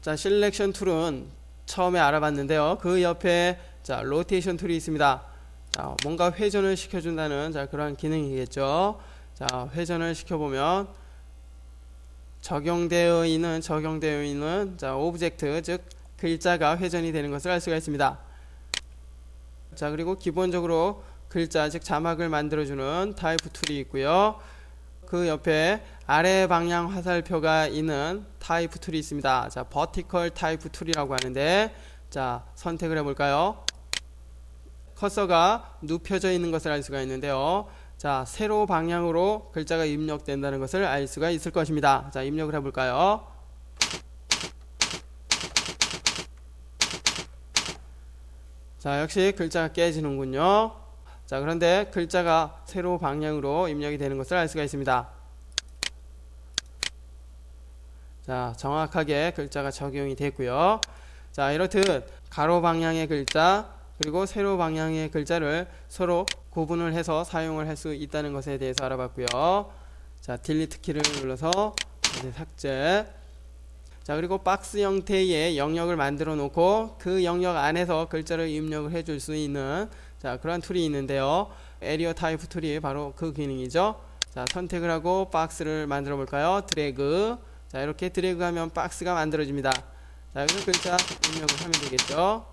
자, 셀렉션 툴은 처음에 알아봤는데요. 그 옆에 자, 로테이션 툴이 있습니다. 자, 뭔가 회전을 시켜준다는 자, 그런 기능이겠죠. 자, 회전을 시켜보면 적용되어 있는 자, 오브젝트, 즉 글자가 회전이 되는 것을 알 수가 있습니다. 자, 그리고 기본적으로 글자, 즉 자막을 만들어주는 타입 툴이 있고요. 그 옆에 아래 방향 화살표가 있는 타입 툴이 있습니다. 자, 버티컬 타입 툴이라고 하는데, 자, 선택을 해볼까요? 커서가 눕혀져 있는 것을 알 수가 있는데요. 자, 세로 방향으로 글자가 입력된다는 것을 알 수가 있을 것입니다. 자, 입력을 해볼까요? 자, 역시 글자가 깨지는군요. 자, 그런데 글자가 세로 방향으로 입력이 되는 것을 알 수가 있습니다. 자, 정확하게 글자가 적용이 됐고요. 자, 이렇듯 가로 방향의 글자 그리고 세로 방향의 글자를 서로 구분을 해서 사용을 할 수 있다는 것에 대해서 알아봤고요. 자, 딜리트 키를 눌러서 이제 삭제. 자, 그리고 박스 형태의 영역을 만들어 놓고 그 영역 안에서 글자를 입력을 해줄 수 있는 자, 그런 툴이 있는데요. 에리어 타입 툴이 바로 그 기능이죠. 자, 선택을 하고 박스를 만들어 볼까요? 드래그. 자, 이렇게 드래그하면 박스가 만들어집니다. 자, 그래서 글자 입력을 하면 되겠죠.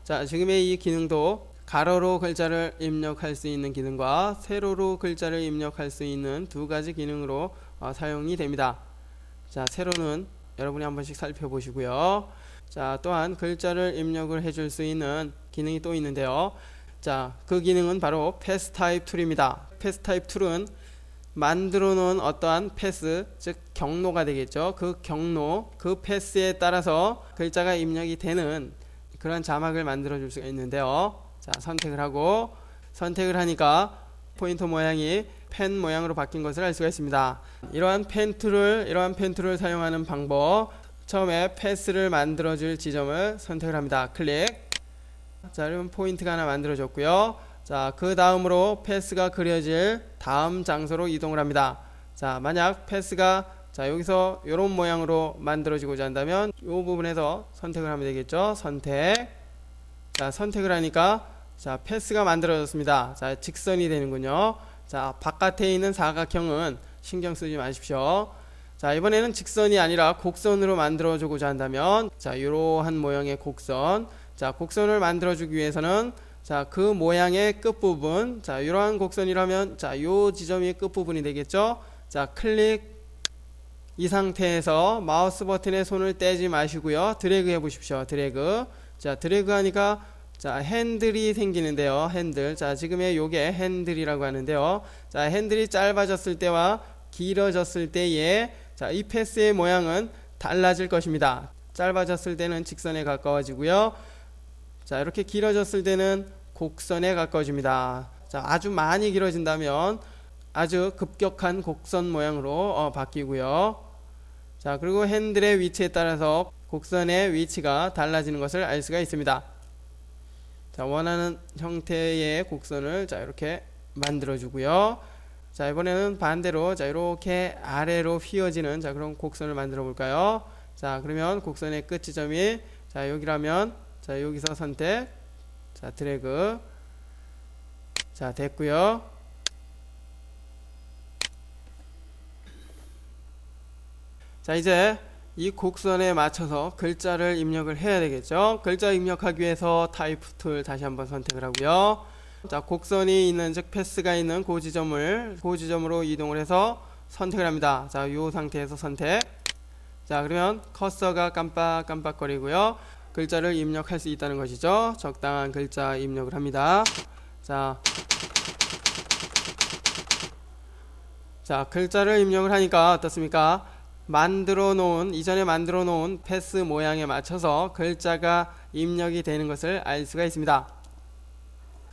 자, 지금의 이 기능도 가로로 글자를 입력할 수 있는 기능과 세로로 글자를 입력할 수 있는 두 가지 기능으로 사용이 됩니다. 자, 세로는 여러분이 한 번씩 살펴보시고요. 자, 또한 글자를 입력을 해줄 수 있는 기능이 또 있는데요. 자, 그 기능은 바로 패스 타입 툴입니다. 패스 타입 툴은 만들어 놓은 어떠한 패스, 즉 경로가 되겠죠. 그 경로, 그 패스에 따라서 글자가 입력이 되는 그런 자막을 만들어 줄 수가 있는데요. 자, 선택을 하고 선택을 하니까 포인터 모양이 펜 모양으로 바뀐 것을 알 수가 있습니다. 이러한 펜 툴을 사용하는 방법, 처음에 패스를 만들어 줄 지점을 선택을 합니다. 클릭. 자, 그러면 포인트가 하나 만들어졌고요. 자, 그 다음으로 패스가 그려질 다음 장소로 이동을 합니다. 자, 만약 패스가 자, 여기서 이런 모양으로 만들어지고자 한다면 이 부분에서 선택을 하면 되겠죠. 선택. 자, 선택을 하니까 자, 패스가 만들어졌습니다. 자, 직선이 되는군요. 자, 바깥에 있는 사각형은 신경 쓰지 마십시오. 자, 이번에는 직선이 아니라 곡선으로 만들어주고자 한다면 자, 이러한 모양의 곡선. 자, 곡선을 만들어주기 위해서는 자, 그 모양의 끝부분, 자, 이러한 곡선이라면 자, 요 지점이 끝부분이 되겠죠. 자, 클릭. 이 상태에서 마우스 버튼에 손을 떼지 마시고요. 드래그 해 보십시오. 드래그. 자, 드래그 하니까 자, 핸들이 생기는데요. 핸들. 자, 지금의 요게 핸들이라고 하는데요. 자, 핸들이 짧아졌을 때와 길어졌을 때에 자, 이 패스의 모양은 달라질 것입니다. 짧아졌을 때는 직선에 가까워지고요. 자, 이렇게 길어졌을 때는 곡선에 가까워집니다. 자, 아주 많이 길어진다면 아주 급격한 곡선 모양으로 바뀌고요. 자, 그리고 핸들의 위치에 따라서 곡선의 위치가 달라지는 것을 알 수가 있습니다. 자, 원하는 형태의 곡선을 자, 이렇게 만들어 주고요. 자, 이번에는 반대로 자, 이렇게 아래로 휘어지는 자, 그런 곡선을 만들어 볼까요? 자, 그러면 곡선의 끝 지점이 자, 여기라면 자, 여기서 선택. 자, 드래그. 자, 됐고요. 자, 이제 이 곡선에 맞춰서 글자를 입력을 해야 되겠죠. 글자 입력하기 위해서 타입 툴 다시 한번 선택을 하고요. 자, 곡선이 있는 즉 패스가 있는 그 지점으로 이동을 해서 선택을 합니다. 자, 이 상태에서 선택. 자, 그러면 커서가 깜빡깜빡거리고요. 글자를 입력할 수 있다는 것이죠. 적당한 글자 입력을 합니다. 자, 글자를 입력을 하니까 어떻습니까? 이전에 만들어 놓은 패스 모양에 맞춰서 글자가 입력이 되는 것을 알 수가 있습니다.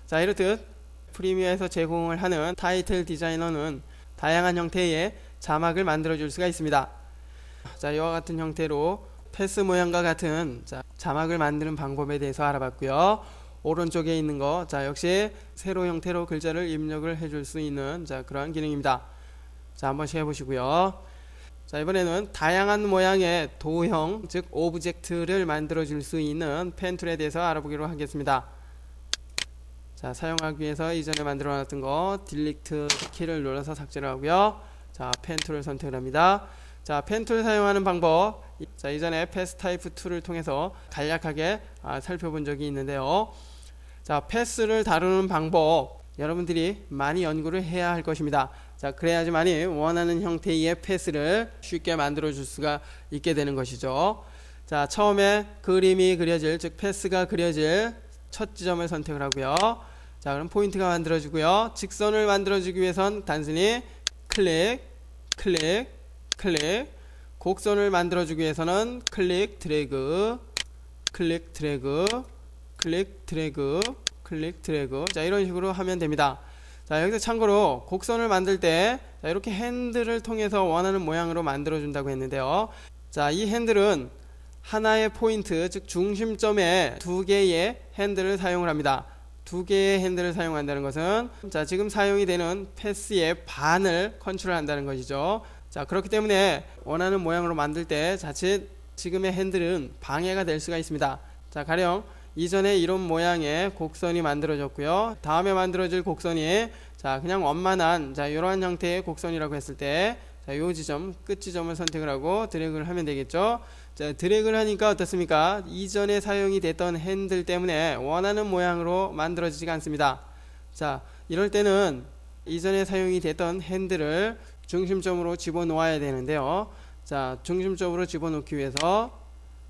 자, 이렇듯 프리미어에서 제공을 하는 타이틀 디자이너는 다양한 형태의 자막을 만들어 줄 수가 있습니다. 자, 이와 같은 형태로 패스 모양과 같은 자막을 만드는 방법에 대해서 알아봤고요. 오른쪽에 있는 거 역시 세로 형태로 글자를 입력을 해줄 수 있는 그러한 기능입니다. 자, 한번 해보시고요. 자, 이번에는 다양한 모양의 도형, 즉 오브젝트를 만들어 줄 수 있는 펜 툴에 대해서 알아보기로 하겠습니다. 자, 사용하기 위해서 이전에 만들어 놨던 거 딜리트 키를 눌러서 삭제를 하고요. 자, 펜 툴을 선택을 합니다. 자, 펜 툴 사용하는 방법, 자, 이전에 패스 타입 툴을 통해서 간략하게 살펴본 적이 있는데요. 자, 패스를 다루는 방법, 여러분들이 많이 연구를 해야 할 것입니다. 자, 그래야지만이 원하는 형태의 패스를 쉽게 만들어 줄 수가 있게 되는 것이죠. 자, 처음에 그림이 그려질, 즉 패스가 그려질 첫 지점을 선택을 하고요. 자, 그럼 포인트가 만들어지고요. 직선을 만들어주기 위해선 단순히 클릭, 클릭, 클릭. 곡선을 만들어주기 위해서는 클릭, 드래그, 클릭, 드래그, 클릭, 드래그, 클릭, 드래그. 자, 이런 식으로 하면 됩니다. 자, 여기서 참고로 곡선을 만들 때 이렇게 핸들을 통해서 원하는 모양으로 만들어 준다고 했는데요. 자, 이 핸들은 하나의 포인트, 즉 중심점에 두 개의 핸들을 사용을 합니다. 두 개의 핸들을 사용한다는 것은, 자, 지금 사용이 되는 패스의 반을 컨트롤한다는 것이죠. 자, 그렇기 때문에 원하는 모양으로 만들 때 자칫 지금의 핸들은 방해가 될 수가 있습니다. 자, 가령 이전에 이런 모양의 곡선이 만들어졌고요. 다음에 만들어질 곡선이, 자, 그냥 원만한, 자, 이러한 형태의 곡선이라고 했을 때, 자, 요 지점, 끝 지점을 선택을 하고 드래그를 하면 되겠죠. 자, 드래그를 하니까 어떻습니까? 이전에 사용이 됐던 핸들 때문에 원하는 모양으로 만들어지지가 않습니다. 자, 이럴 때는 이전에 사용이 됐던 핸들을 중심점으로 집어넣어야 되는데요. 자, 중심점으로 집어넣기 위해서,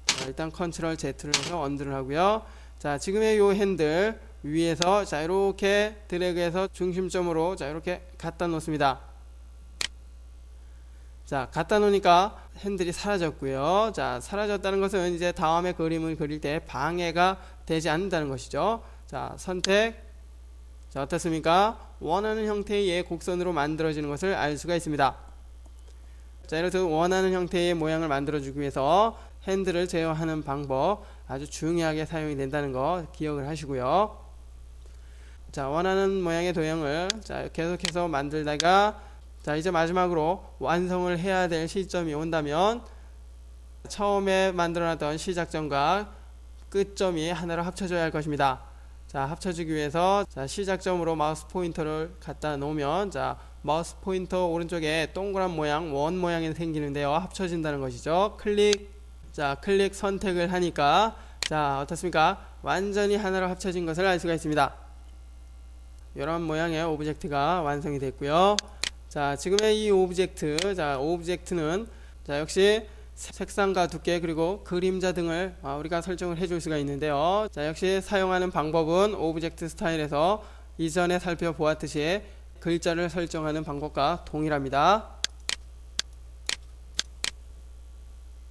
자, 일단 컨트롤 Z를 해서 언더를 하고요. 자, 지금의 요 핸들 위에서, 자, 이렇게 드래그해서 중심점으로, 자, 이렇게 갖다 놓습니다. 자, 갖다 놓으니까 핸들이 사라졌고요. 자, 사라졌다는 것은 이제 다음에 그림을 그릴 때 방해가 되지 않는다는 것이죠. 자, 선택. 자, 어떻습니까? 원하는 형태의 곡선으로 만들어지는 것을 알 수가 있습니다. 자, 이렇게 원하는 형태의 모양을 만들어주기 위해서 핸들을 제어하는 방법 아주 중요하게 사용이 된다는 거 기억을 하시고요. 자, 원하는 모양의 도형을, 자, 계속해서 만들다가, 자, 이제 마지막으로 완성을 해야 될 시점이 온다면 처음에 만들어놨던 시작점과 끝점이 하나로 합쳐져야 할 것입니다. 자, 합쳐주기 위해서, 자, 시작점으로 마우스 포인터를 갖다 놓으면, 자, 마우스 포인터 오른쪽에 동그란 모양, 원 모양이 생기는데요. 합쳐진다는 것이죠. 클릭. 자, 클릭 선택을 하니까, 자, 어떻습니까? 완전히 하나로 합쳐진 것을 알 수가 있습니다. 이런 모양의 오브젝트가 완성이 됐고요. 자, 지금의 이 오브젝트, 자, 오브젝트는, 자, 역시 색상과 두께 그리고 그림자 등을 우리가 설정을 해줄 수가 있는데요. 자, 역시 사용하는 방법은 오브젝트 스타일에서 이전에 살펴보았듯이 글자를 설정하는 방법과 동일합니다.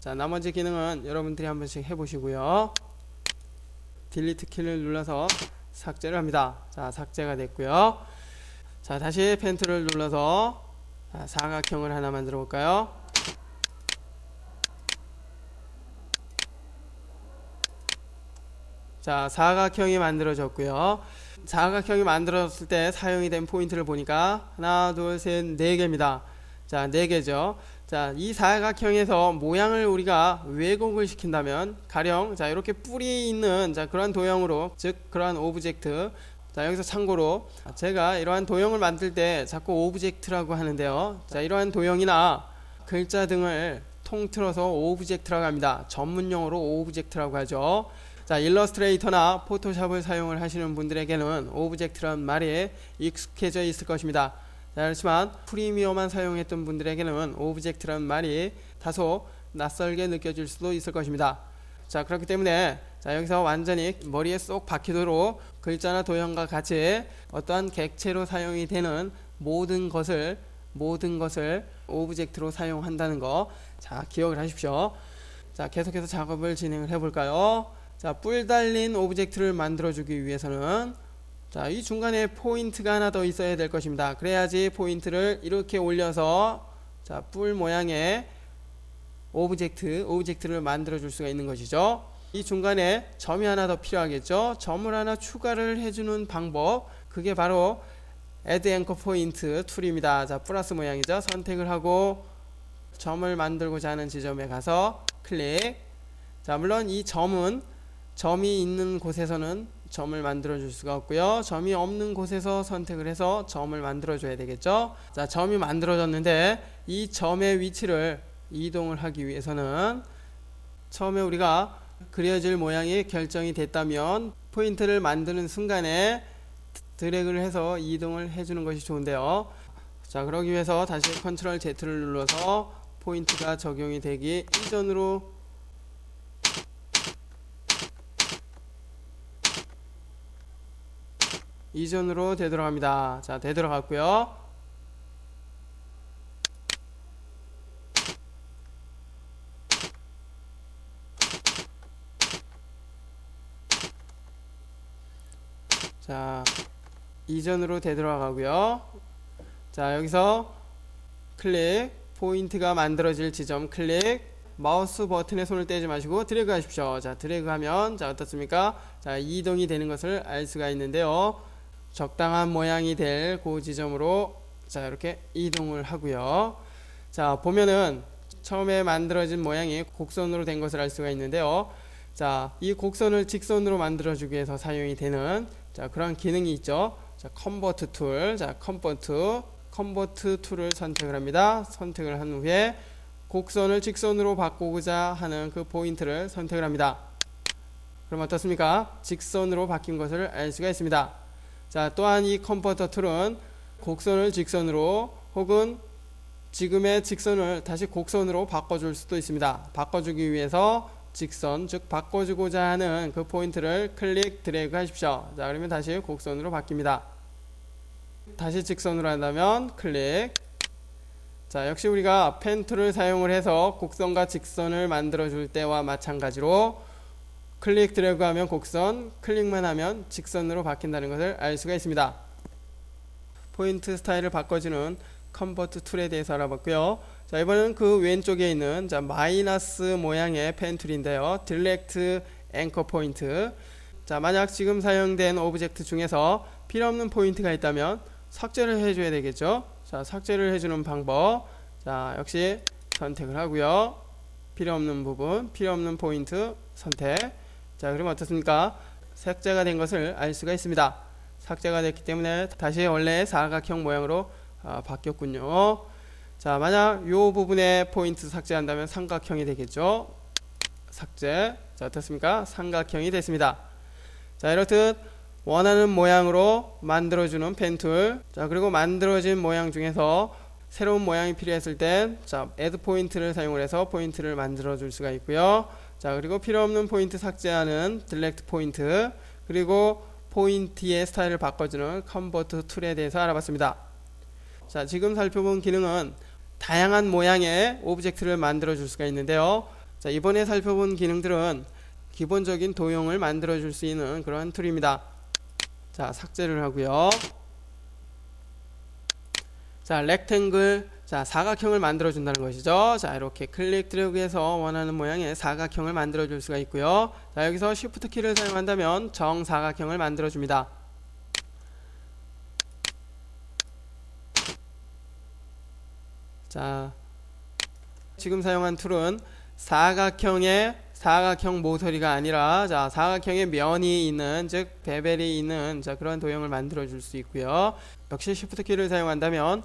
자, 나머지 기능은 여러분들이 한 번씩 해보시고요. 딜리트 키를 눌러서 삭제를 합니다. 자, 삭제가 됐고요. 자, 다시 펜 툴을 눌러서, 자, 사각형을 하나 만들어 볼까요? 자, 사각형이 만들어졌고요. 사각형이 만들어졌을 때 사용이 된 포인트를 보니까 하나, 둘, 셋, 네 개입니다. 자, 네 개죠. 자, 이 사각형에서 모양을 우리가 왜곡을 시킨다면, 가령, 자, 이렇게 뿔이 있는, 자, 그러한 도형으로, 즉 그러한 오브젝트. 자, 여기서 참고로 제가 이러한 도형을 만들 때 자꾸 오브젝트라고 하는데요. 자, 이러한 도형이나 글자 등을 통틀어서 오브젝트라고 합니다. 전문용어로 오브젝트라고 하죠. 자, 일러스트레이터나 포토샵을 사용을 하시는 분들에게는 오브젝트라는 말이 익숙해져 있을 것입니다. 자, 그렇지만 프리미어만 사용했던 분들에게는 오브젝트라는 말이 다소 낯설게 느껴질 수도 있을 것입니다. 자, 그렇기 때문에, 자, 여기서 완전히 머리에 쏙 박히도록 글자나 도형과 같이 어떠한 객체로 사용이 되는 모든 것을 오브젝트로 사용한다는 거, 자, 기억을 하십시오. 자, 계속해서 작업을 진행을 해볼까요? 자, 뿔 달린 오브젝트를 만들어주기 위해서는, 자, 이 중간에 포인트가 하나 더 있어야 될 것입니다. 그래야지 포인트를 이렇게 올려서, 자, 뿔 모양의 오브젝트를 만들어 줄 수가 있는 것이죠. 이 중간에 점이 하나 더 필요하겠죠. 점을 하나 추가를 해주는 방법, 그게 바로 Add Anchor Point 툴입니다. 자, 플러스 모양이죠. 선택을 하고, 점을 만들고자 하는 지점에 가서 클릭. 자, 물론 이 점은 점이 있는 곳에서는 점을 만들어 줄 수가 없고요. 점이 없는 곳에서 선택을 해서 점을 만들어 줘야 되겠죠. 자, 점이 만들어졌는데 이 점의 위치를 이동을 하기 위해서는 처음에 우리가 그려질 모양이 결정이 됐다면 포인트를 만드는 순간에 드래그를 해서 이동을 해주는 것이 좋은데요. 자, 그러기 위해서 다시 컨트롤 Z를 눌러서 포인트가 적용이 되기 이전으로 되돌아갑니다. 자, 되돌아갔고요. 자, 이전으로 되돌아가고요. 자, 여기서 클릭, 포인트가 만들어질 지점 클릭, 마우스 버튼에 손을 떼지 마시고 드래그 하십시오. 자, 드래그 하면 자, 어떻습니까? 자, 이동이 되는 것을 알 수가 있는데요. 적당한 모양이 될 그 지점으로 자, 이렇게 이동을 하고요. 자, 보면은 처음에 만들어진 모양이 곡선으로 된 것을 알 수가 있는데요. 자, 이 곡선을 직선으로 만들어주기 위해서 사용이 되는 자, 그런 기능이 있죠. 자, 컨버트 툴. 자, 컨버트 툴을 선택을 합니다. 선택을 한 후에 곡선을 직선으로 바꾸고자 하는 그 포인트를 선택을 합니다. 그럼 어떻습니까? 직선으로 바뀐 것을 알 수가 있습니다. 자, 또한 이 컨버터 툴은 곡선을 직선으로 혹은 지금의 직선을 다시 곡선으로 바꿔줄 수도 있습니다. 바꿔주기 위해서 직선, 즉 바꿔주고자 하는 그 포인트를 클릭, 드래그 하십시오. 자, 그러면 다시 곡선으로 바뀝니다. 다시 직선으로 한다면 클릭. 자, 역시 우리가 펜 툴을 사용을 해서 곡선과 직선을 만들어 줄 때와 마찬가지로 클릭, 드래그 하면 곡선, 클릭만 하면 직선으로 바뀐다는 것을 알 수가 있습니다. 포인트 스타일을 바꿔주는 컨버트 툴에 대해서 알아봤고요. 자, 이번에는 그 왼쪽에 있는 자, 마이너스 모양의 펜 툴인데요. 딜렉트 앵커 포인트. 자, 만약 지금 사용된 오브젝트 중에서 필요 없는 포인트가 있다면 삭제를 해줘야 되겠죠. 자, 삭제를 해주는 방법. 자, 역시 선택을 하고요. 필요 없는 부분, 필요 없는 포인트 선택. 자, 그러면 어떻습니까? 삭제가 된 것을 알 수가 있습니다. 삭제가 됐기 때문에 다시 원래 사각형 모양으로 바뀌었군요. 자, 만약 이 부분에 포인트 삭제한다면 삼각형이 되겠죠. 삭제. 자, 어떻습니까? 삼각형이 됐습니다. 자, 이렇듯 원하는 모양으로 만들어주는 펜툴. 자, 그리고 만들어진 모양 중에서 새로운 모양이 필요했을 땐 자, add 포인트를 사용을 해서 포인트를 만들어 줄 수가 있고요. 자, 그리고 필요 없는 포인트 삭제하는 딜렉트 포인트, 그리고 포인트의 스타일을 바꿔주는 컨버트 툴에 대해서 알아봤습니다. 자, 지금 살펴본 기능은 다양한 모양의 오브젝트를 만들어 줄 수가 있는데요. 자, 이번에 살펴본 기능들은 기본적인 도형을 만들어 줄 수 있는 그런 툴입니다. 자, 삭제를 하고요. 자, 렉탱글. 자, 사각형을 만들어 준다는 것이죠. 자, 이렇게 클릭 드래그해서 원하는 모양의 사각형을 만들어 줄 수가 있고요. 자, 여기서 쉬프트 키를 사용한다면 정사각형을 만들어 줍니다. 자, 지금 사용한 툴은 사각형 모서리가 아니라 자, 사각형의 면이 있는, 즉 베벨이 있는 자, 그런 도형을 만들어 줄 수 있고요. 역시 쉬프트 키를 사용한다면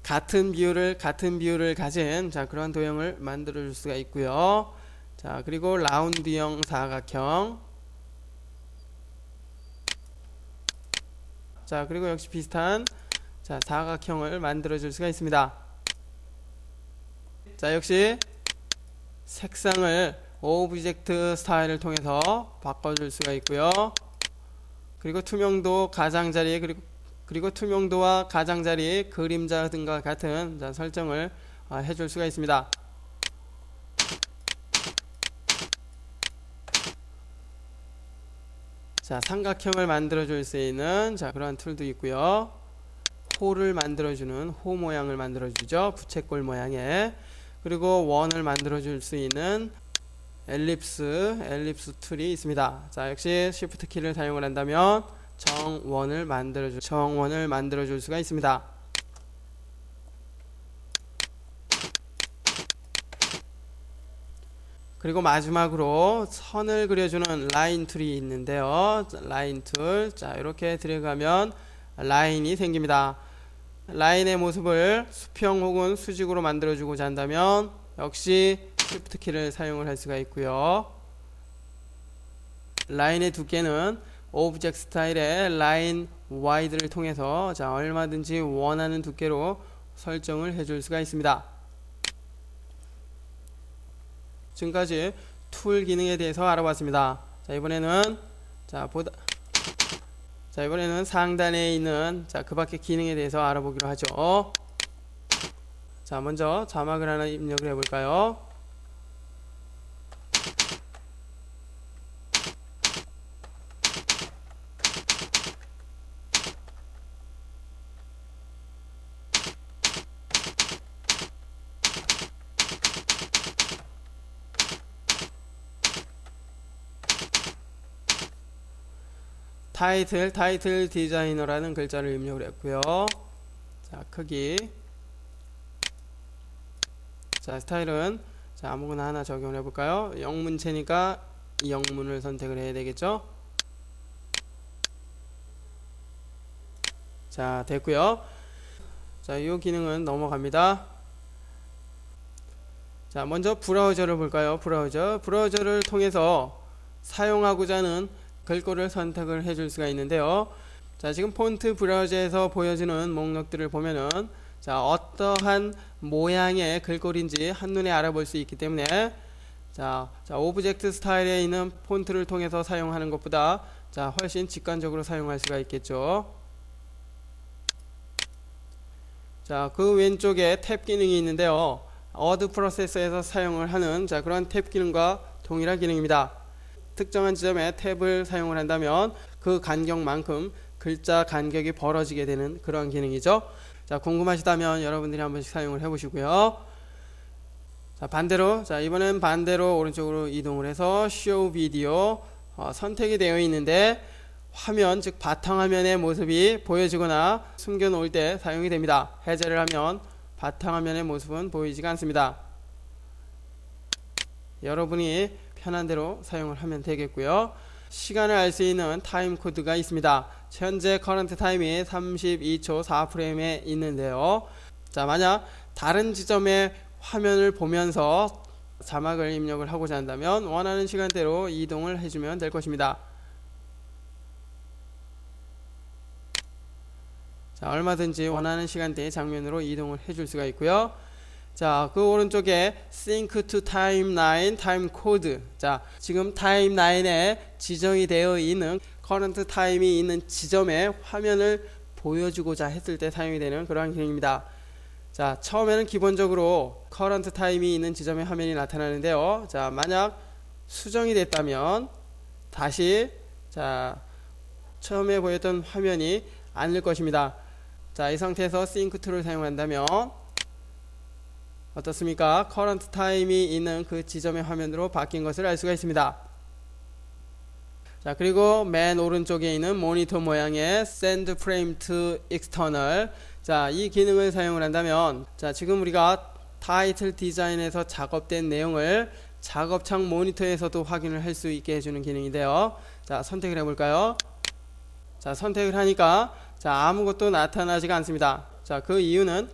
같은 비율을 가진 자, 그런 도형을 만들어 줄 수가 있고요. 자, 그리고 라운드형 사각형. 자, 그리고 역시 비슷한 자, 사각형을 만들어 줄 수가 있습니다. 자, 역시 색상을 오브젝트 스타일을 통해서 바꿔줄 수가 있고요. 그리고 투명도, 가장자리, 그리고 투명도와 가장자리, 그림자 등과 같은 자, 설정을 해줄 수가 있습니다. 자, 삼각형을 만들어줄 수 있는 자, 그런 툴도 있고요. 호를 만들어주는 호 모양을 만들어주죠. 부채꼴 모양의. 그리고 원을 만들어줄 수 있는 엘립스 툴이 있습니다. 자, 역시 쉬프트 키를 사용을 한다면 정원을 만들어줄 수가 있습니다. 그리고 마지막으로 선을 그려주는 라인 툴이 있는데요. 라인 툴. 자, 이렇게 들어가면 라인이 생깁니다. 라인의 모습을 수평 혹은 수직으로 만들어주고자 한다면 역시 Shift 키를 사용을 할 수가 있고요. 라인의 두께는 오브젝트 스타일의 라인 와이드를 통해서 자, 얼마든지 원하는 두께로 설정을 해줄 수가 있습니다. 지금까지 툴 기능에 대해서 알아봤습니다. 자, 이번에는 이번에는 상단에 있는 그 밖의 기능에 대해서 알아보기로 하죠. 자, 먼저 자막을 하나 입력을 해볼까요? 타이틀 디자이너라는 글자를 입력을 했고요. 자, 크기. 자, 스타일은 자, 아무거나 하나 적용을 해볼까요? 영문체니까 이 영문을 선택을 해야 되겠죠? 자, 됐고요. 자, 이 기능은 넘어갑니다. 자, 먼저 브라우저를 볼까요? 브라우저를 통해서 사용하고자 하는 글꼴을 선택을 해줄 수가 있는데요. 자, 지금 폰트 브라우저에서 보여지는 목록들을 보면은 자, 어떠한 모양의 글꼴인지 한눈에 알아볼 수 있기 때문에 자, 오브젝트 스타일에 있는 폰트를 통해서 사용하는 것보다 자, 훨씬 직관적으로 사용할 수가 있겠죠. 자, 그 왼쪽에 탭 기능이 있는데요. 워드 프로세서에서 사용을 하는 자, 그런 탭 기능과 동일한 기능입니다. 특정한 지점에 탭을 사용을 한다면 그 간격만큼 글자 간격이 벌어지게 되는 그런 기능이죠. 자, 궁금하시다면 여러분들이 한 번씩 사용을 해보시고요. 자, 반대로 이번엔 반대로 오른쪽으로 이동을 해서 Show Video 선택이 되어 있는데 화면 즉 바탕화면의 모습이 보여지거나 숨겨놓을 때 사용이 됩니다. 해제를 하면 바탕화면의 모습은 보이지가 않습니다. 여러분이 편한 대로 사용을 하면 되겠고요. 시간을 알 수 있는 타임 코드가 있습니다. 현재 커런트 타임이 32초 4프레임에 있는데요. 자, 만약 다른 지점의 화면을 보면서 자막을 입력을 하고자 한다면 원하는 시간대로 이동을 해주면 될 것입니다. 자, 얼마든지 원하는 시간대의 장면으로 이동을 해줄 수가 있고요. 자, 그 오른쪽에 Sync to Timeline Time Code. 자, 지금 타임라인에 지정이 되어 있는 커런트 타임이 있는 지점의 화면을 보여주고자 했을 때 사용이 되는 그러한 기능입니다. 자, 처음에는 기본적으로 커런트 타임이 있는 지점의 화면이 나타나는데요. 자, 만약 수정이 됐다면 다시 자, 처음에 보였던 화면이 아닐 것입니다. 자, 이 상태에서 Sync to를 사용한다면 어떻습니까? 커런트 타임이 있는 그 지점의 화면으로 바뀐 것을 알 수가 있습니다. 자, 그리고 맨 오른쪽에 있는 모니터 모양의 Send Frame to External. 자, 이 기능을 사용을 한다면 자, 지금 우리가 타이틀 디자인에서 작업된 내용을 작업창 모니터에서도 확인을 할 수 있게 해주는 기능인데요. 자, 선택을 해볼까요? 자, 선택을 하니까 자, 아무것도 나타나지가 않습니다. 자, 그 이유는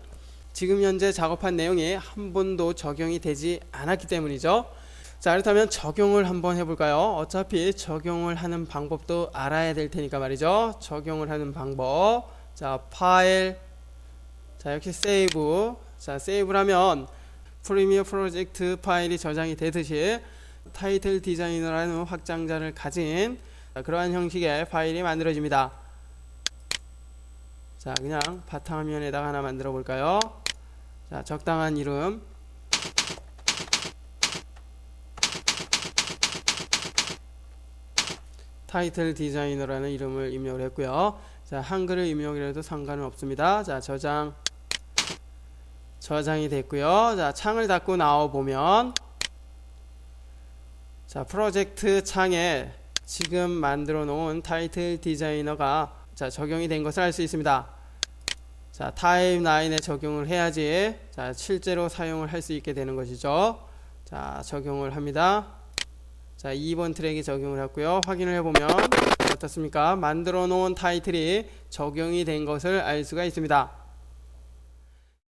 지금 현재 작업한 내용이 한 번도 적용이 되지 않았기 때문이죠. 자, 그렇다면 적용을 한번 해볼까요? 어차피 적용을 하는 방법도 알아야 될 테니까 말이죠. 적용을 하는 방법. 자, 파일. 자, 이렇게 세이브. 자, 세이브를 하면 프리미어 프로젝트 파일이 저장이 되듯이 타이틀 디자이너라는 확장자를 가진 그러한 형식의 파일이 만들어집니다. 자, 그냥 바탕화면에다가 하나 만들어 볼까요? 자, 적당한 이름. 타이틀 디자이너라는 이름을 입력을 했고요. 자, 한글을 입력을 해도 상관은 없습니다. 자, 저장이 됐고요. 자, 창을 닫고 나와 보면 자, 프로젝트 창에 지금 만들어 놓은 타이틀 디자이너가 자, 적용이 된 것을 알 수 있습니다. 자, 타임라인에 적용을 해야지 자, 실제로 사용을 할 수 있게 되는 것이죠. 자, 자, 적용을 합니다. 자, 2번 트랙에 적용을 했고요. 확인을 해보면 어떻습니까? 만들어 놓은 타이틀이 적용이 된 것을 알 수가 있습니다.